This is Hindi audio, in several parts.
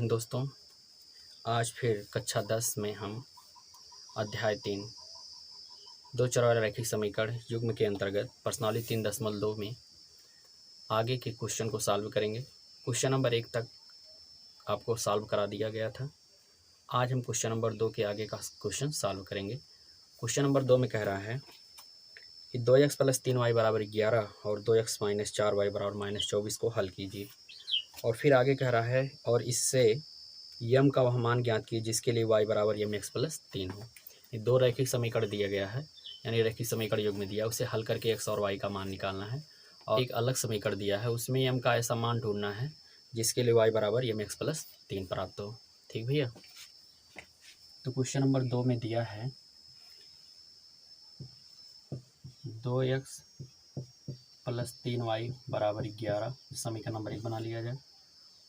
दोस्तों, आज फिर कक्षा 10 में हम अध्याय 3 दो चर वाले रैखिक समीकरण युग्म के अंतर्गत प्रश्नावली 3.2 में आगे के क्वेश्चन को सॉल्व करेंगे। क्वेश्चन नंबर 1 तक आपको सॉल्व करा दिया गया था। आज हम क्वेश्चन नंबर 2 के आगे का क्वेश्चन सॉल्व करेंगे। क्वेश्चन नंबर 2 में कह रहा है कि 2x + 3y = 11 और 2x - 4y = -24 को हल कीजिए। और फिर आगे कह रहा है और इससे यम का वह मान ज्ञात कीजिए जिसके लिए y = mx + 3 हो। ये दो रैखिक समीकरण दिया गया है, यानी रैखिक समीकरण युग्म दिया, उसे हल करके x और y का मान निकालना है। और एक अलग समीकरण दिया है, उसमें m का ऐसा मान ढूंढना है जिसके लिए y = mx + 3 प्राप्त हो। ठीक भैया। तो क्वेश्चन नंबर 2 में दिया है 2x + 3y = 11, समीकरण नंबर 1 बना लिया जाए।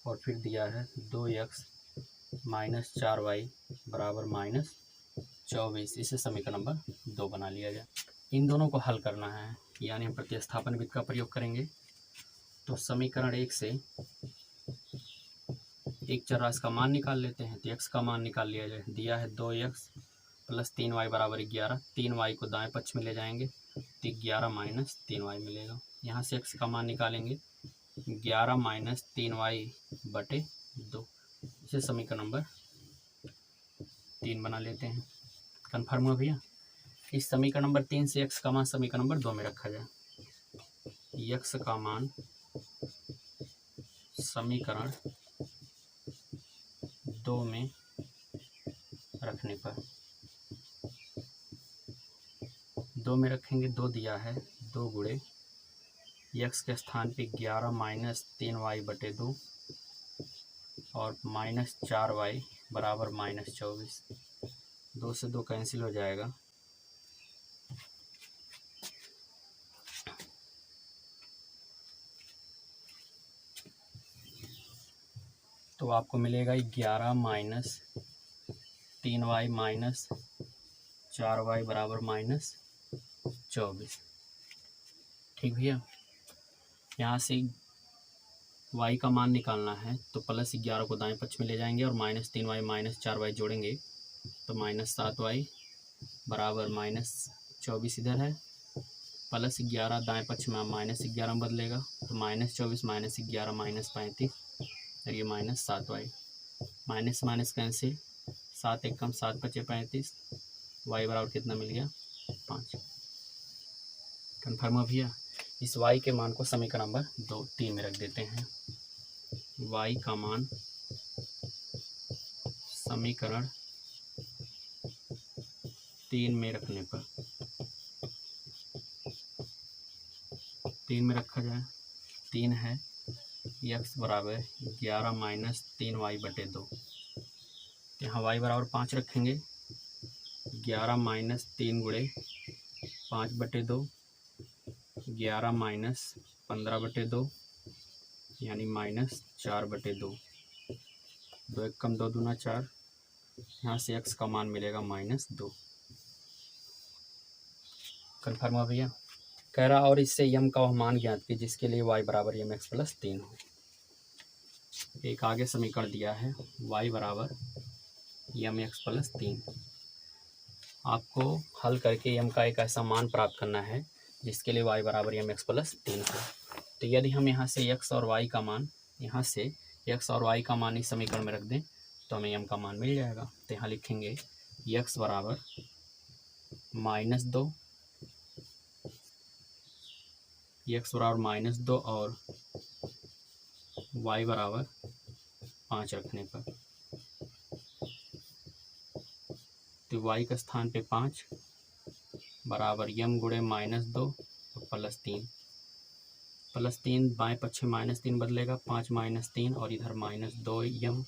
और फिर दिया है 2x - 4y = -24, इसे समीकरण नंबर 2 बना लिया जाए। इन दोनों को हल करना है, यानी हम प्रतिस्थापन विधि का प्रयोग करेंगे। तो समीकरण 1 से एक चर राशि का मान निकाल लेते हैं। तो x का मान निकाल लिया जाए। दिया है 2x + 3y = 11, 3y को दाएं पक्ष में ले जाएंगे तो 11 - 3y मिलेगा। यहाँ से x का मान निकालेंगे 11 - 3y/2, इसे समीकरण नंबर 3 बना लेते हैं। कन्फर्म हो भैया। इस समीकरण नंबर 3 से x का मान समीकरण नंबर 2 में रखा जाए। x का मान समीकरण 2 में रखने पर 2 में रखेंगे। 2 दिया है, 2 गुणे x के स्थान पे 11 - 3y/2 और -4y = -24। 2 से 2 कैंसिल हो जाएगा। तो आपको मिलेगा 11 - 3y - 4y = -24। ठीक भैया। यहाँ से y का मान निकालना है तो +11 को दाएं पक्ष में ले जाएंगे और -3y - 4y जोड़ेंगे तो -7y = -24 इधर है। +11 दाएं पक्ष में -11 में बदलेगा तो -24 - 11 -35 और ये -7y। माइनस माइनस कैंसिल, 7 एकम 7 × 35, y बराबर कितना मिल गया 5। कन्फर्म हो भैया। इस y के मान को समीकरण नंबर 3 में रख देते हैं। y का मान समीकरण 3 में रखने पर 3 में रखा जाए। 3 है, x = 11 - 3y/2। यहाँ y = 5 रखेंगे। 11 - 3 × 5/2, 11 - 15/2 यानी -4/2। 2 एकम 2 दूना 4। यहाँ से x का मान मिलेगा -2। कन्फर्म हो भैया। कह रहा और इससे यम का वह मान ज्ञात कीजिए जिसके लिए y = mx + 3 हो। एक आगे समीकरण दिया है y = mx + 3। आपको हल करके यम का एक ऐसा मान प्राप्त करना है जिसके लिए y = mx + 3 हो। तो यदि हम यहाँ से x और y का मान इस समीकरण में रख दें तो हमें यम का मान मिल जाएगा। तो यहाँ लिखेंगे x = -2, x = -2 और y = 5 रखने पर। तो y के स्थान पे 5 बराबर यम गुणे -2 और +3 बाएं पक्ष में -3 बदलेगा, 5 - 3 और इधर -2 यम,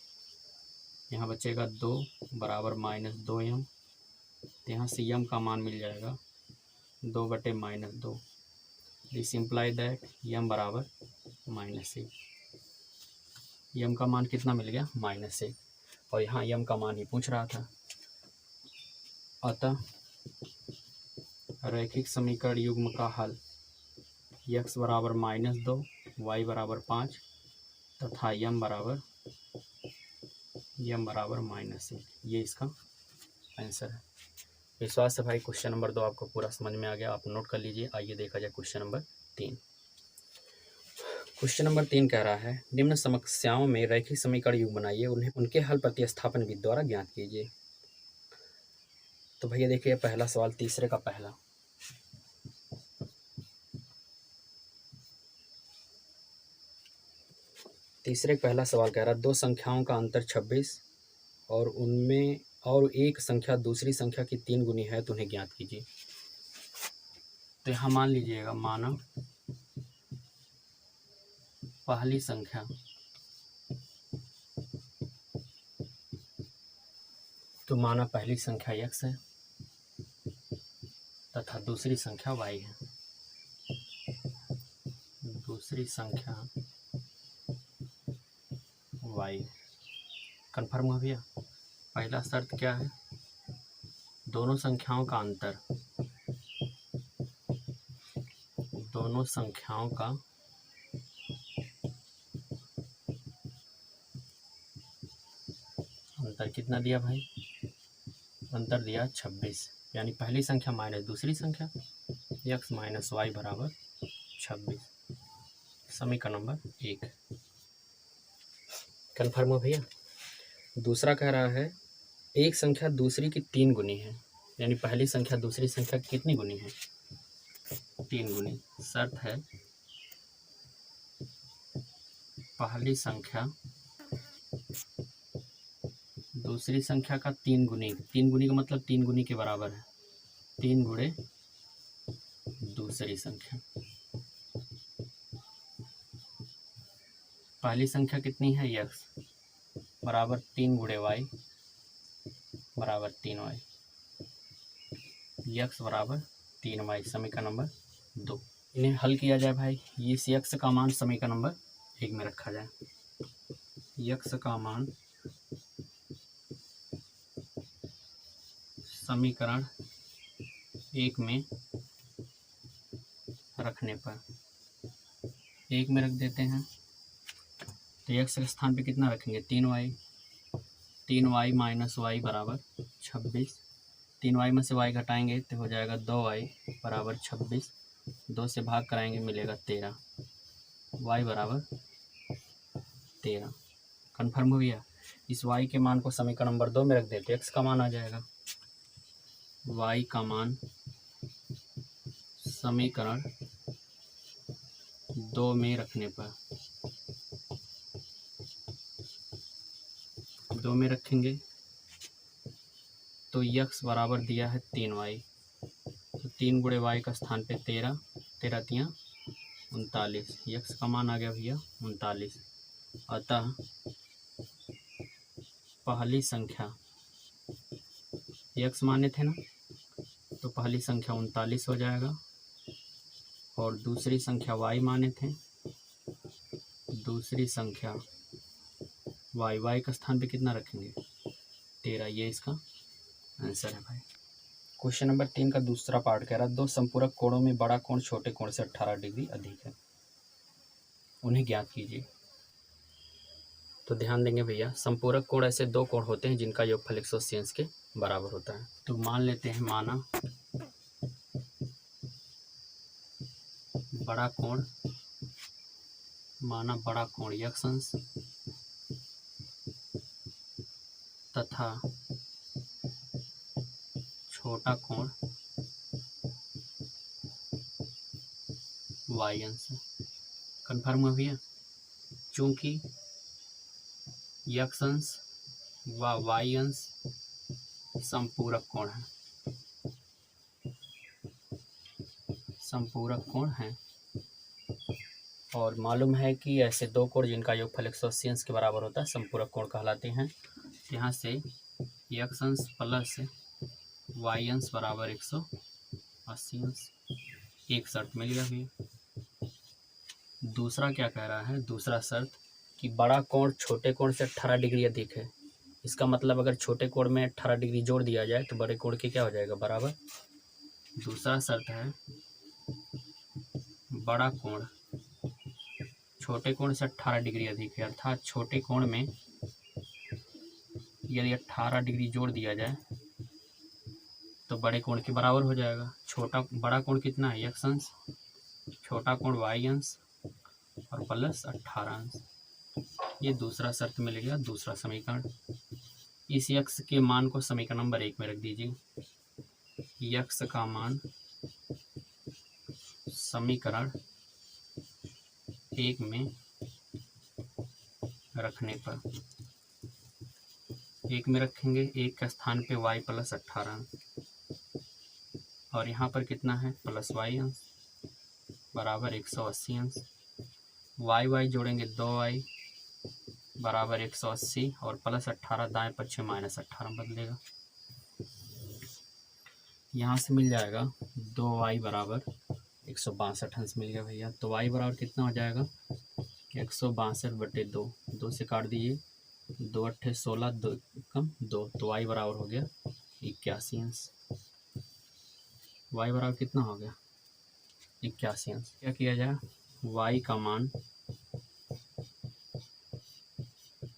यहाँ बचेगा 2 बराबर -2 यम। तो यहाँ से यम का मान मिल जाएगा 2/-2। दिस इम्प्लाई दैट यम बराबर -1। यम का मान कितना मिल गया -1, और यहाँ यम का मान ही पूछ रहा था। अतः रैखिक समीकरण युग्म का हल x = -2, y = 5 तथा m = m बराबर -1, ये इसका आंसर है। विश्वास है भाई क्वेश्चन नंबर 2 आपको पूरा समझ में आ गया, आप नोट कर लीजिए। आइए देखा जाए क्वेश्चन नंबर 3। क्वेश्चन नंबर 3 कह रहा है निम्न समस्याओं में रैखिक समीकरण युग्म बनाइए, उन्हें उनके हल प्रतिस्थापन विधि द्वारा ज्ञात कीजिए। तो भैया देखिए पहला सवाल तीसरे का पहला, तीसरे का पहला सवाल कह रहा है दो संख्याओं का अंतर 26 और उनमें और एक संख्या दूसरी संख्या की 3 गुनी है तो उन्हें ज्ञात कीजिए। तो यहाँ मान लीजिएगा, माना पहली संख्या तो माना पहली संख्या x है तथा दूसरी संख्या y है। दूसरी संख्या y कन्फर्म हो गया। पहला शर्त क्या है, दोनों संख्याओं का अंतर, दोनों संख्याओं का अंतर कितना दिया भाई, अंतर दिया 26, यानी पहली संख्या माइनस दूसरी संख्या x माइनस वाई बराबर 26। समीकरण नंबर 1 कन्फर्म हो भैया। दूसरा कह रहा है एक संख्या दूसरी की 3 गुनी है, यानी पहली संख्या दूसरी संख्या की कितनी गुनी है, 3 गुनी। शर्त है पहली संख्या दूसरी संख्या का 3 गुनी, 3 गुनी का मतलब 3 गुनी के बराबर है, 3 गुणे दूसरी संख्या। पहली संख्या कितनी है x बराबर 3 गुणे y बराबर 3y, x बराबर 3y। समीकरण नंबर 2, इन्हें हल किया जाए भाई। इस x का मान समीकरण नंबर 1 में रखा जाए। x का मान समीकरण 1 में रखने पर 1 में रख देते हैं, तो x के स्थान पे कितना रखेंगे, 3y, 3y माइनस वाई बराबर 26, 3y में से y घटाएंगे तो हो जाएगा 2y बराबर 26, 2 से भाग कराएंगे मिलेगा 13, y बराबर 13। कन्फर्म हो गया। इस y के मान को समीकरण नंबर 2 में रख देते, x का मान आ जाएगा, y का मान समीकरण 2 में रखने पर 2 में रखेंगे तो x बराबर दिया है 3y, तो 3 गुणे y का स्थान पे 13, 13 तियाँ 39, x का मान आ गया भैया 39। अतः पहली संख्या x माने थे ना, तो पहली संख्या 39 हो जाएगा, और दूसरी संख्या y माने थे, दूसरी संख्या y का स्थान पे कितना रखेंगे 13, ये इसका आंसर है भाई। क्वेश्चन नंबर 3 का दूसरा पार्ट कह रहा है दो संपूरक कोणों में बड़ा कोण छोटे कोण से 18 डिग्री अधिक है, उन्हें ज्ञात कीजिए। तो ध्यान देंगे भैया, संपूरक कोण ऐसे दो कोण होते हैं जिनका योगफल 180 अंश के बराबर होता है। तो मान लेते हैं, माना बड़ा कोण, माना बड़ा कोण x अंश तथा छोटा कोण y अंश। कन्फर्म हो भैया। चूंकि x अंश व y अंश संपूरक कोण है, संपूरक कोण है, और मालूम है कि ऐसे दो कोण जिनका योगफल 180 अंश के बराबर होता है संपूरक कोण कहलाते हैं। यहाँ से x अंश प्लस y अंश बराबर 180 अंश, एक शर्त मिल गया भैया। दूसरा क्या कह रहा है, दूसरा शर्त कि बड़ा कोण छोटे कोण से 18 डिग्री अधिक है। इसका मतलब अगर छोटे कोण में 18 डिग्री जोड़ दिया जाए तो बड़े कोण के क्या हो जाएगा, बराबर। दूसरा शर्त है बड़ा कोण छोटे कोण से 18 डिग्री अधिक है, अर्थात छोटे कोण में यदि 18 डिग्री जोड़ दिया जाए तो बड़े कोण के बराबर हो जाएगा। बड़ा कोण कितना है, x अंश, छोटा कोण y अंश और प्लस 18 अंश। ये दूसरा शर्त मिल गया, दूसरा समीकरण। इस x के मान को समीकरण नंबर 1 में रख दीजिए। x का मान समीकरण 1 में रखने पर, 1 में रखेंगे, 1 के स्थान पे y प्लस 18 और यहाँ पर कितना है प्लस y अंश बराबर 180 अंश। y जोड़ेंगे 2y बराबर 180 और प्लस 18 दाएं पक्ष माइनस 18 बदलेगा। यहाँ से मिल जाएगा 2y बराबर 162 अंश मिल गया भैया। तो y बराबर कितना हो जाएगा 162/2, 2 से काट दीजिए, 2 अट्ठे 16, 2 कम 2, तो y बराबर हो गया 81 अंश। y बराबर कितना हो गया 81 अंश। क्या किया जाए, y का मान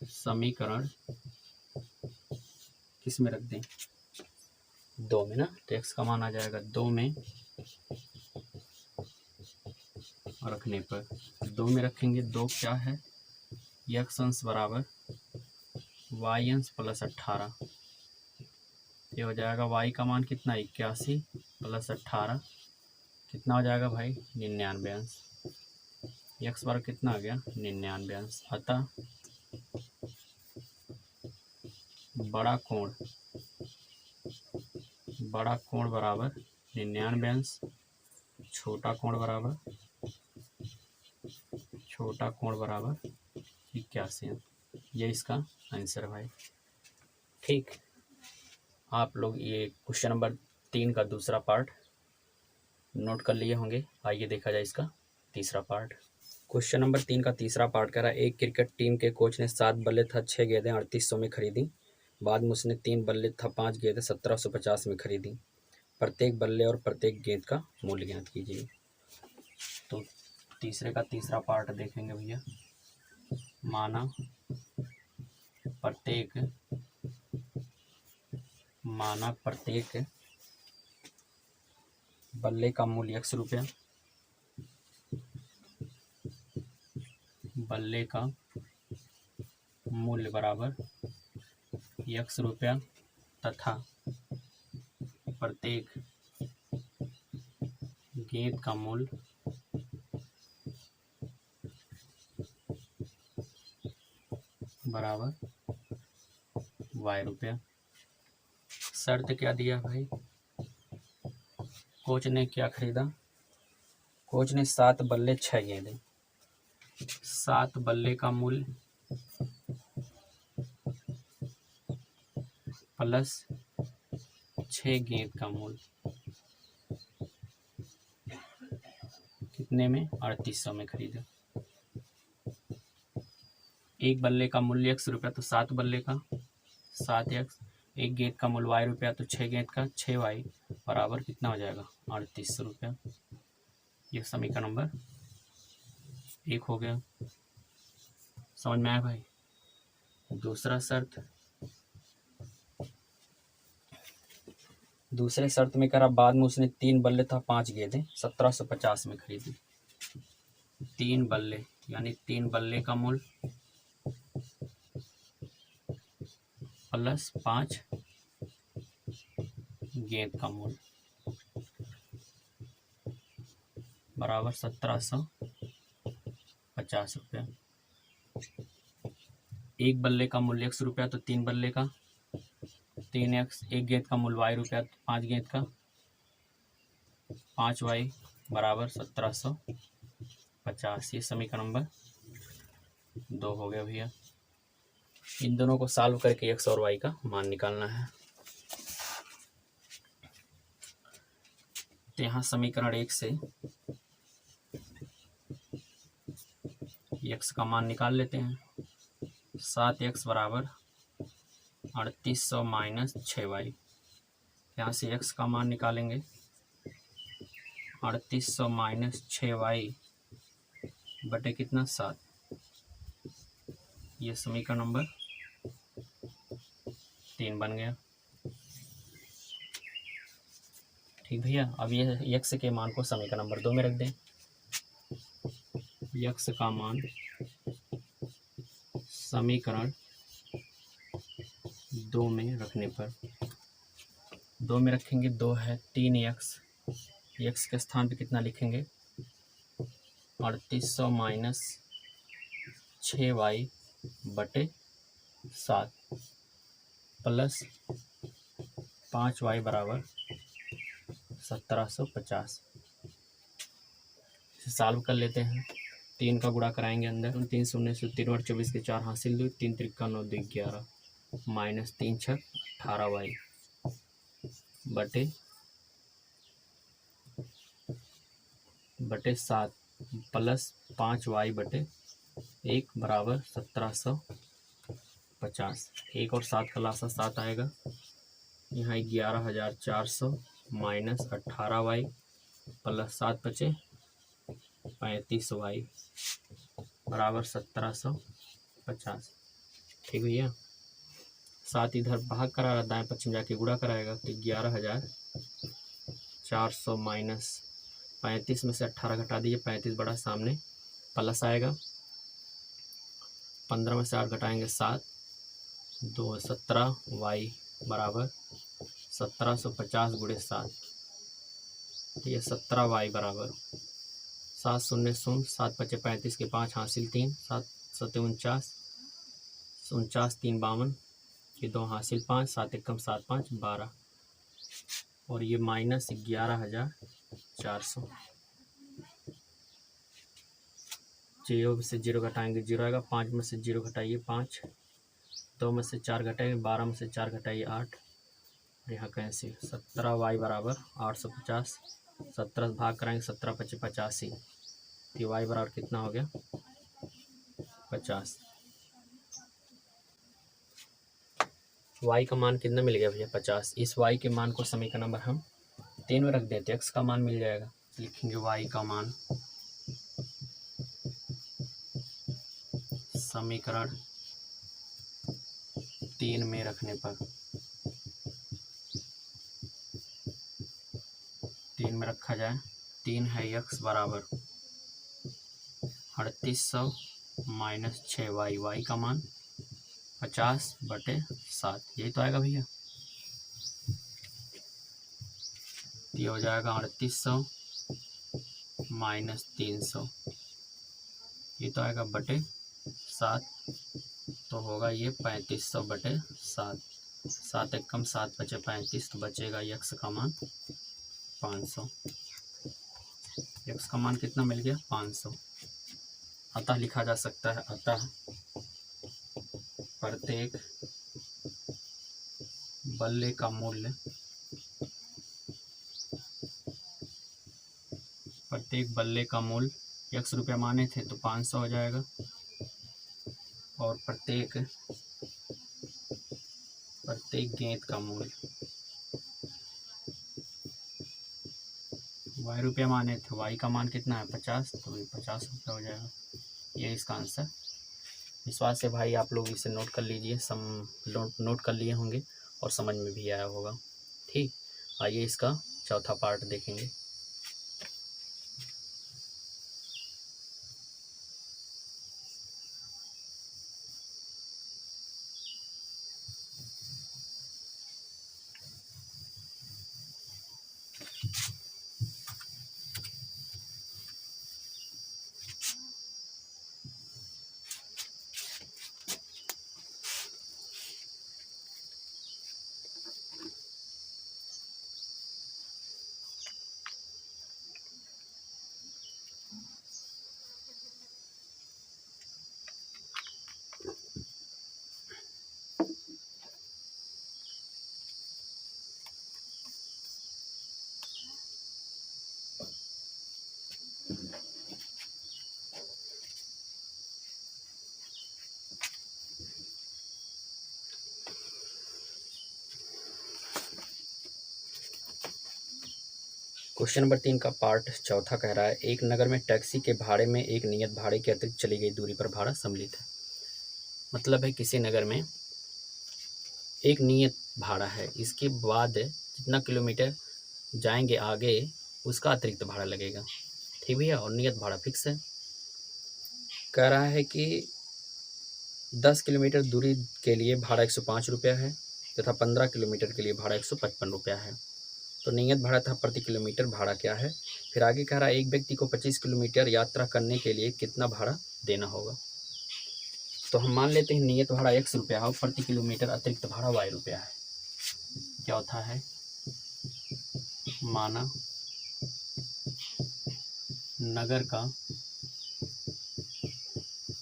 समीकरण किस में रख दें, 2 में ना, तो x का मान आ जाएगा 2 में रखने पर, 2 में रखेंगे, 2 क्या है x अंश बराबर y अंश प्लस 18। ये हो जाएगा y का मान कितना 81 प्लस 18 कितना हो जाएगा भाई 99 अंश। x बराबर कितना आ गया 99 अंश। अतः बड़ा कोण बराबर 99 अंश, छोटा कोण बराबर 81 अंश। ये इसका आंसर है भाई। ठीक, आप लोग ये क्वेश्चन नंबर 3 का दूसरा पार्ट नोट कर लिए होंगे। आइए देखा जाए इसका तीसरा पार्ट। क्वेश्चन नंबर 3 का तीसरा पार्ट कह रहा है, एक क्रिकेट टीम के कोच ने 7 बल्ले तथा 6 गेंदें 3800 में खरीदी। बाद में उसने 3 बल्ले तथा 5 गेंदें 1750 में खरीदी। प्रत्येक बल्ले और प्रत्येक गेंद का मूल्य ज्ञात कीजिए। तो तीसरे का तीसरा पार्ट देखेंगे भैया। माना प्रत्येक बल्ले का मूल्य x रुपया, बल्ले का मूल्य बराबर x रुपया तथा प्रत्येक गेंद का मूल्य बराबर y रुपया। शर्त क्या दिया भाई, कोच ने क्या खरीदा, कोच ने 7 बल्ले 6 गेंदें, 7 बल्ले का मूल्य प्लस 6 गेंद का मूल्य कितने में 3800 में खरीदा। एक बल्ले का मूल्य x रुपया, तो 7 बल्ले का 7x, एक गेंद का मूल्य y रुपया, तो 6 गेंद का 6y बराबर कितना हो जाएगा 3800 रुपया। यह समीकरण नंबर 1 हो गया। समझ में आया भाई। दूसरे शर्त में करा, बाद में उसने 3 बल्ले था 5 गेंदें 1750 में खरीदी। 3 बल्ले यानी 3 बल्ले का मूल्य प्लस 5 गेंद का मूल्य बराबर 1750 रुपया। एक बल्ले का मूल्य x रुपया, तो 3 बल्ले का 3x, एक गेंद का मूल्य y रुपया, तो 5 गेंद का 5y बराबर 1750। ये समीकरण नंबर 2 हो गया भैया। इन दोनों को सॉल्व करके x और y का मान निकालना है। तो यहाँ समीकरण 1 से x का मान निकाल लेते हैं। 7x बराबर 3800 माइनस 6y। यहाँ से x का मान निकालेंगे, 3800 माइनस 6y बटे कितना 7। ये समीकरण नंबर 3 बन गया। ठीक भैया, अब ये यक्स के मान को समीकरण नंबर 2 में रख दें। यक्स का मान समीकरण 2 में रखने पर 2 में रखेंगे, 2 है 3x, यक्स के स्थान पे कितना लिखेंगे 3800 माइनस 6y बटे 7 प्लस 5y बराबर 1750। इसे सॉल्व कर लेते हैं। 3 का गुणा कराएंगे अंदर, 3 शून्य से 3 और 24 के 4 हासिल 2, 3 त्रिका 9 2 11 माइनस 3 6 18y बटे 7 प्लस 5y बटे 1 बराबर 1750। 1 और 7 का लासा 7 आएगा। यहाँ 11,400 माइनस 18y प्लस 7 बचे 35y बराबर 1750। ठीक भैया, 7 इधर भाग करा, दाएं पश्चिम जाके गुणा कराएगा तो 11,400 माइनस 35 में से 18 घटा दीजिए, 35 बड़ा सामने प्लस आएगा, 15 में से 8 घटाएंगे 7 2 17y बराबर 1750 गुणे 7, ये 17y बराबर 7 शून्य शून्य 7 बचे 35 के 5 हासिल 3 7 7 49 49 3 52 ये 2 हासिल 5 7 एकम 7 5 12 और ये माइनस 11,400। 0 से 0 घटाएंगे 0 आएगा, 5 में से 0 घटाइए 5, 2 में से 4 घटाइए 12 में से 4 घटाइए 8, यहाँ कैंसिल। 17y बराबर 850, 17 भाग कराएंगे 17 पचे 85, तो y बराबर कितना हो गया 50। y का मान कितना मिल गया भैया 50। इस y के मान को समीकरण नंबर हम 3 में रख देते, x का मान मिल जाएगा। लिखेंगे y का मान समीकरण 3 में रखने पर 3 में रखा जाए, 3 है x बराबर 3800 माइनस 6y, y का मान 50 बटे 7, यही तो आएगा भैया। ये हो जाएगा 3800 माइनस 300, ये तो आएगा बटे 7, तो होगा ये 3500 बटे 7, 7 एकम 7 बचे 35, तो बचेगा यक्स का मान 500। यक्स का मान कितना मिल गया 500। अतः लिखा जा सकता है, अतः प्रत्येक बल्ले का मूल्य x रुपया माने थे तो 500 हो जाएगा, और प्रत्येक गेंद का मूल्य y रुपया माने थे, y का मान कितना है 50, तो ये 50 रुपया हो जाएगा। ये इसका आंसर। विश्वास से भाई आप लोग इसे नोट कर लीजिए, नोट कर लिए होंगे और समझ में भी आया होगा। ठीक, आइए इसका चौथा पार्ट देखेंगे। क्वेश्चन नंबर 3 का पार्ट चौथा कह रहा है, एक नगर में टैक्सी के भाड़े में एक नियत भाड़े के अतिरिक्त चली गई दूरी पर भाड़ा सम्मिलित है। मतलब है किसी नगर में एक नियत भाड़ा है, इसके बाद जितना किलोमीटर जाएंगे आगे उसका अतिरिक्त भाड़ा लगेगा। ठीक भैया, और नियत भाड़ा फिक्स है। कह रहा है कि 10 किलोमीटर दूरी के लिए भाड़ा 105 रुपया है तथा 15 किलोमीटर के लिए भाड़ा 155 रुपया है। तो नियत भाड़ा था प्रति किलोमीटर भाड़ा क्या है। फिर आगे कह रहा है एक व्यक्ति को 25 किलोमीटर यात्रा करने के लिए कितना भाड़ा देना होगा। तो हम मान लेते हैं नियत भाड़ा x रुपया है और प्रति किलोमीटर अतिरिक्त भाड़ा y रुपया है। क्या होता है, माना नगर का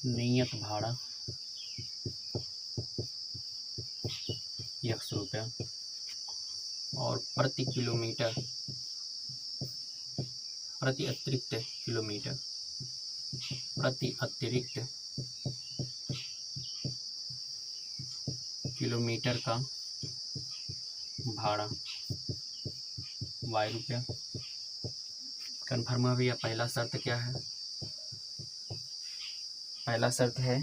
नियत भाड़ा x रुपया और प्रति किलोमीटर प्रति अतिरिक्त किलोमीटर का भाड़ा y रुपया। कन्फर्म है भैया। पहला शर्त क्या है, पहला शर्त है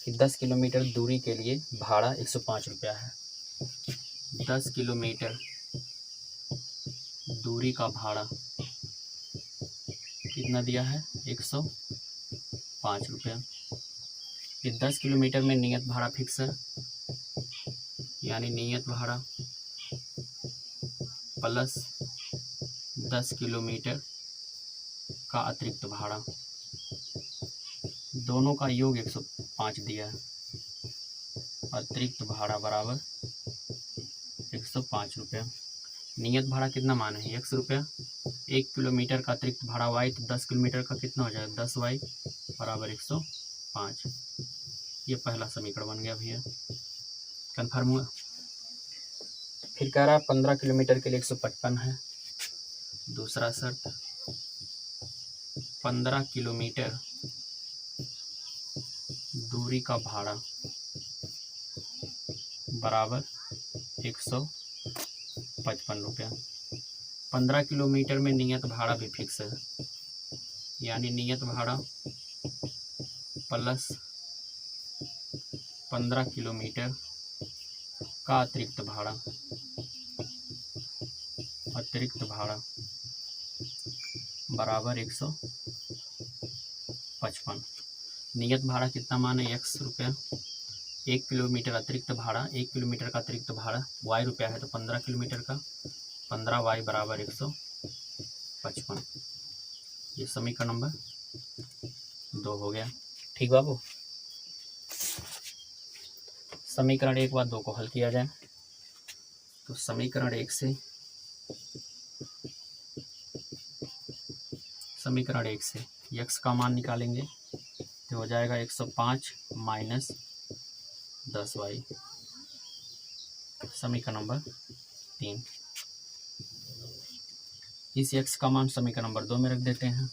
कि 10 किलोमीटर दूरी के लिए भाड़ा 105 रुपया है। 10 किलोमीटर दूरी का भाड़ा कितना दिया है, 105 रुपया। ये 10 किलोमीटर में नियत भाड़ा फिक्स है, यानी नियत भाड़ा प्लस 10 किलोमीटर का अतिरिक्त भाड़ा, दोनों का योग 105 दिया है। अतिरिक्त भाड़ा बराबर 105 रुपया। नियत भाड़ा कितना माने हैं, x रुपया। 1 किलोमीटर का अतिरिक्त भाड़ा y, तो 10 किलोमीटर का कितना हो जाएगा, 10y बराबर 105। ये पहला समीकरण बन गया भैया। कन्फर्म हुआ। फिर कह रहा है 15 किलोमीटर के लिए 155 है। दूसरा शर्त, 15 किलोमीटर दूरी का भाड़ा बराबर 155 रुपया। 15 किलोमीटर में नियत भाड़ा भी फिक्स है, यानी नियत भाड़ा प्लस 15 किलोमीटर का अतिरिक्त भाड़ा बराबर 155। नियत भाड़ा कितना माने, x रुपया। 1 किलोमीटर अतिरिक्त भाड़ा, 1 किलोमीटर का अतिरिक्त भाड़ा y रुपया है, तो 15 किलोमीटर का 15y बराबर 155। ये समीकरण नंबर 2 हो गया। ठीक बाबू। समीकरण 1 व 2 को हल किया जाए तो समीकरण 1 से x का मान निकालेंगे तो हो जाएगा 105 माइनस 10y। समीकरण नंबर 3। इस x का मान समीकरण नंबर 2 में रख देते हैं।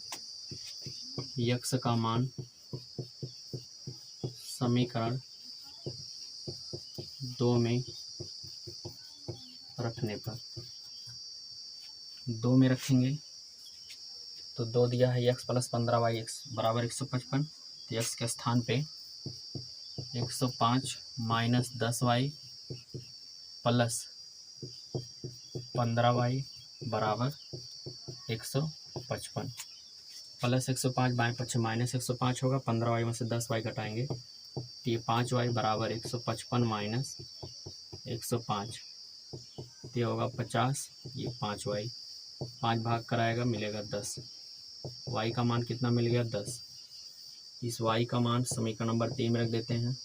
x का मान समीकरण 2 में रखने पर 2 में रखेंगे तो 2 दिया है x प्लस 15y x बराबर 155। तो x के स्थान पे 105 माइनस 10y प्लस 15y बराबर 155। प्लस 105 बाएं पक्ष माइनस 105 होगा, 15y में से 10y घटाएंगे तो ये 5y बराबर 155 माइनस 105, ये होगा 50। ये 5y 5 भाग कराएगा, मिलेगा 10। y का मान कितना मिल गया, 10। इस y का मान समीकरण नंबर 3 में रख देते हैं।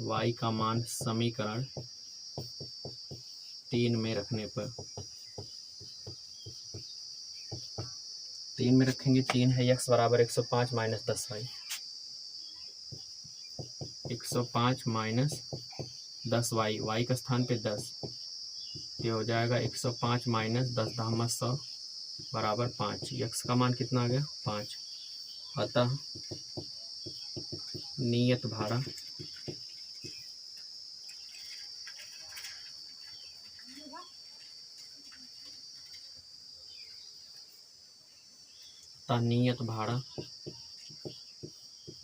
y का मान समीकरण 3 में रखने पर 3 में रखेंगे, 3 है x बराबर 105 minus 10y। 105 minus 10y, y का स्थान पे 10, ये हो जाएगा 105 माइनस 10 दाम 100 बराबर 5। x का मान कितना आ गया, 5। अतः नियत भाड़ा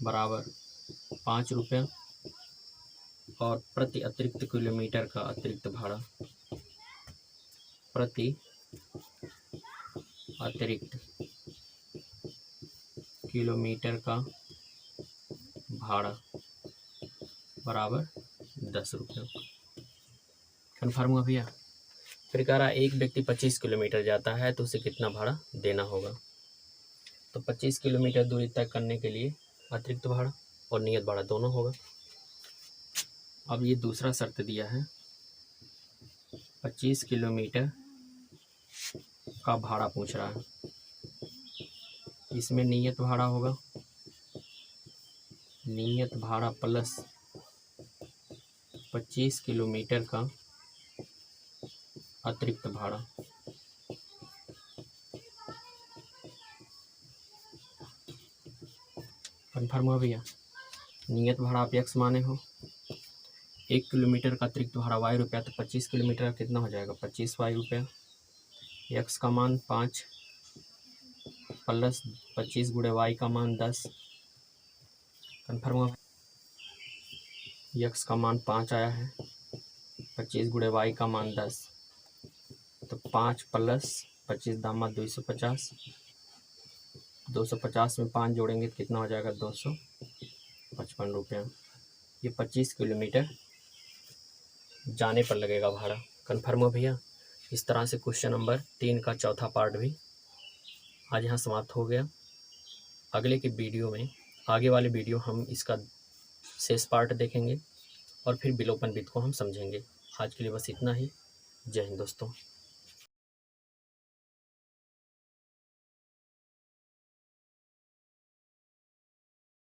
बराबर 5 रुपया और प्रति अतिरिक्त किलोमीटर का अतिरिक्त भाड़ा, प्रति अतिरिक्त किलोमीटर का भाड़ा बराबर 10 रुपये। कन्फर्म हुआ भैया? फिर कह रहा एक व्यक्ति 25 किलोमीटर जाता है तो उसे कितना भाड़ा देना होगा। तो 25 किलोमीटर दूरी तय करने के लिए अतिरिक्त भाड़ा और नियत भाड़ा दोनों होगा। अब ये दूसरा शर्त दिया है, 25 किलोमीटर का भाड़ा पूछ रहा है। इसमें नियत भाड़ा होगा, नियत भाड़ा प्लस 25 किलोमीटर का अतिरिक्त भाड़ा। कन्फर्म हुआ भैया? नियत भाड़ा आप x माने हो, 1 किलोमीटर का अतिरिक्त भाड़ा y रुपया, तो 25 किलोमीटर का कितना हो जाएगा 25 y रुपया। x का मान 5 प्लस 25 गुणे y का मान 10। कन्फर्म हुआ? x का मान 5 आया है, 25 गुणे y का मान 10, तो 5 प्लस 25 दामा 250, 250 में 5 जोड़ेंगे तो कितना हो जाएगा 255 रुपया। ये 25 किलोमीटर जाने पर लगेगा भाड़ा। कन्फर्म हो भैया? इस तरह से क्वेश्चन नंबर 3 का चौथा पार्ट भी आज यहाँ समाप्त हो गया। अगले के वीडियो में, आगे वाले वीडियो हम इसका शेष पार्ट देखेंगे और फिर विलोपन विधि को हम समझेंगे। आज के लिए बस इतना ही। जय हिंद दोस्तों।